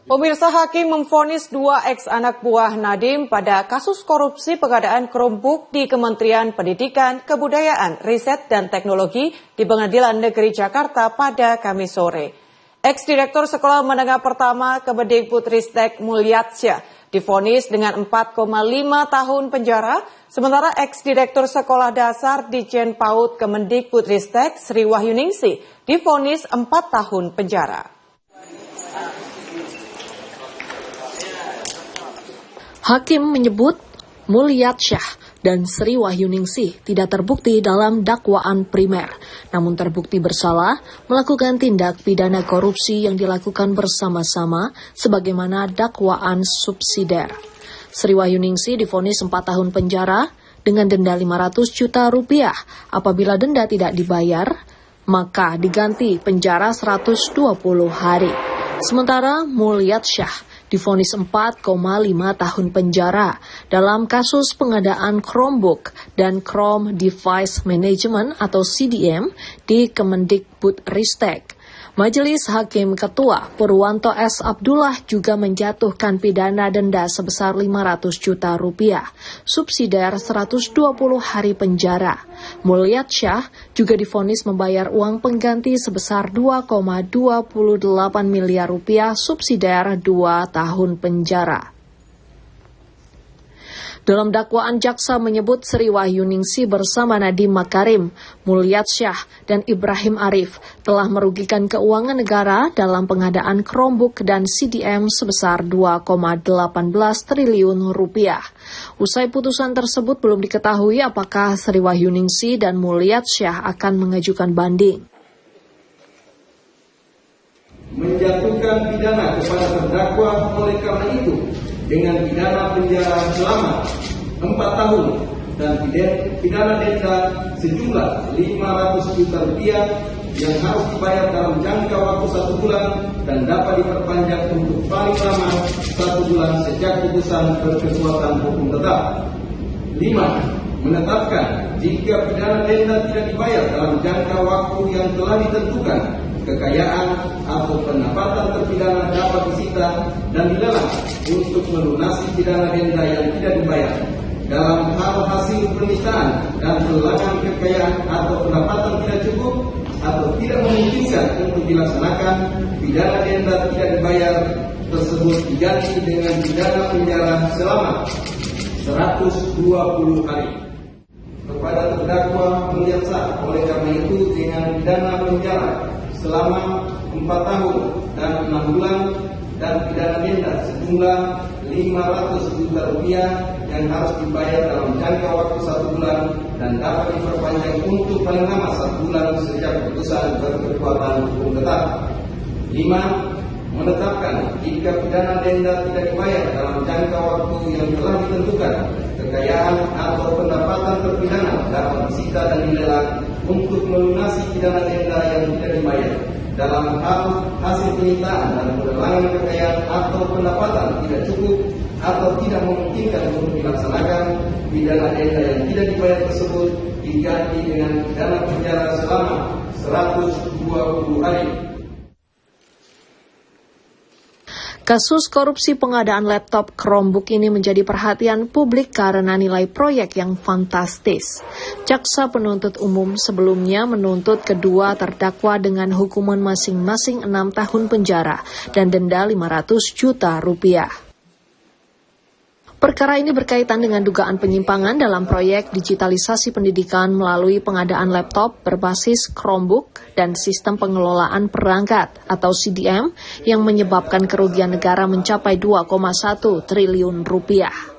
Pemirsa, hakim memvonis 2 ex-anak buah Nadiem pada kasus korupsi pengadaan Chromebook di Kementerian Pendidikan, Kebudayaan, Riset, dan Teknologi di Pengadilan Negeri Jakarta pada Kamis sore. Ex-direktur Sekolah Menengah Pertama Kemendikbudristek Mulyasyah divonis dengan 4,5 tahun penjara, sementara ex-direktur Sekolah Dasar Ditjen PAUD Kemendikbudristek Sri Wahyuningsih divonis 4 tahun penjara. Hakim menyebut Mulyasyah dan Sri Wahyuningsih tidak terbukti dalam dakwaan primer, namun terbukti bersalah melakukan tindak pidana korupsi yang dilakukan bersama-sama sebagaimana dakwaan subsidiar. Sri Wahyuningsih divonis 4 tahun penjara dengan denda 500 juta rupiah. Apabila denda tidak dibayar, maka diganti penjara 120 hari. Sementara Mulyasyah divonis 4,5 tahun penjara dalam kasus pengadaan Chromebook dan Chrome Device Management atau CDM di Kemendikbudristek. Majelis Hakim Ketua Purwanto S. Abdullah juga menjatuhkan pidana denda sebesar 500 juta rupiah, subsidiar 120 hari penjara. Mulyasyah juga divonis membayar uang pengganti sebesar 2,28 miliar rupiah, subsidiar 2 tahun penjara. Dalam dakwaan, jaksa menyebut Sri Wahyuningsih bersama Nadiem Makarim, Mulyasyah, dan Ibrahim Arif telah merugikan keuangan negara dalam pengadaan Chromebook dan CDM sebesar 2,18 triliun rupiah. Usai putusan tersebut belum diketahui apakah Sri Wahyuningsih dan Mulyasyah akan mengajukan banding. Menjatuhkan pidana kepada terdakwa oleh karena itu dengan pidana penjara selama 4 tahun dan pidana denda sejumlah 500 juta rupiah yang harus dibayar dalam jangka waktu 1 bulan dan dapat diperpanjang untuk paling lama 1 bulan sejak putusan berkekuatan hukum tetap. 5. Menetapkan jika pidana denda tidak dibayar dalam jangka waktu yang telah ditentukan, kekayaan atau pendapatan terpidana dapat disita dan dilelang untuk melunasi pidana denda yang tidak dibayar. Dalam hal hasil penistaan dan pelelangan kekayaan atau pendapatan tidak cukup atau tidak memungkinkan untuk dilaksanakan, pidana denda tidak dibayar tersebut diganti dengan pidana penjara selama 120 hari. Kepada terdakwa Mulyasyah oleh karena itu dengan pidana penjara selama 4 tahun dan 6 bulan dan pidana denda sejumlah 500 juta rupiah yang harus dibayar dalam jangka waktu 1 bulan dan dapat diperpanjang untuk paling lama 1 bulan sejak putusan berkekuatan hukum tetap. 5. Menetapkan jika pidana denda tidak dibayar dalam jangka waktu yang telah ditentukan, kekayaan atau pendapatan terpidana dapat disita dan dilelang untuk melunasi pidana denda yang tidak dibayar. Dalam hal hasil penyitaan dan pelelangan kekayaan atau pendapatan tidak cukup atau tidak memungkinkan untuk dilaksanakan, pidana denda yang tidak dibayar tersebut diganti dengan pidana penjara selama 120 hari. Kasus korupsi pengadaan laptop Chromebook ini menjadi perhatian publik karena nilai proyek yang fantastis. Jaksa penuntut umum sebelumnya menuntut kedua terdakwa dengan hukuman masing-masing 6 tahun penjara dan denda 500 juta rupiah. Perkara ini berkaitan dengan dugaan penyimpangan dalam proyek digitalisasi pendidikan melalui pengadaan laptop berbasis Chromebook dan sistem pengelolaan perangkat atau CDM yang menyebabkan kerugian negara mencapai 2,1 triliun rupiah.